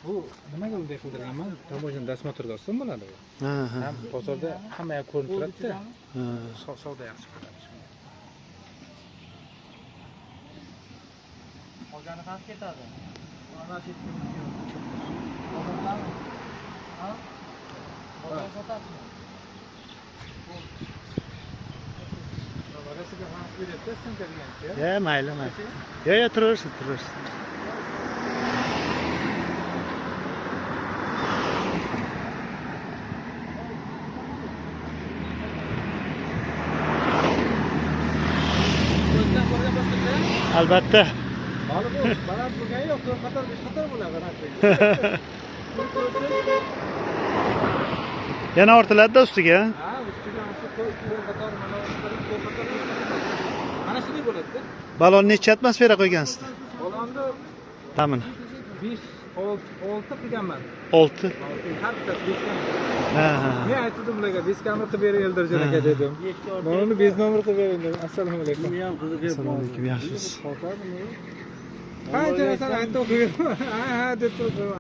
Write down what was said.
Bu nimaga bunday qildirganman? Tamoyilni dosmotorga olsam bo'ladi bu. Ha, ha. Ham bozorda hamma yoq ko'rinib turadi-da. Ha. Savdo yaxshi bo'ladi. Qolgani ham ketadi. Mana shu ha? Qolgan sotasizmi? Varasiga ham beradi, sen kelgancha. Mayli. Yo, turaversin. O'zdan ko'rgan boshqa. Albatta. Hali bu baland bo'lgani yo'q, xatar bo'ladi raqib. Yana ortiladi-da ustiga. Ha, ustiga shu qo'y qator mana shunday bo'ladi-da. Balon necha atmosfera qo'ygansiz? Balonni Ta'mini. 6 qilganman. 6. Har bittasi 5 ga. Ha. Men aytdim ularga 5 ga qilib bering Eldirjon aka dedim. Men uni 5 nomer qilib bering dedim. Assalomu alaykum. Buni ham qiziq Assalomu alaykum, yaxshimisiz? Qancha narsa aytib qo'ydim. Ha deb turdim.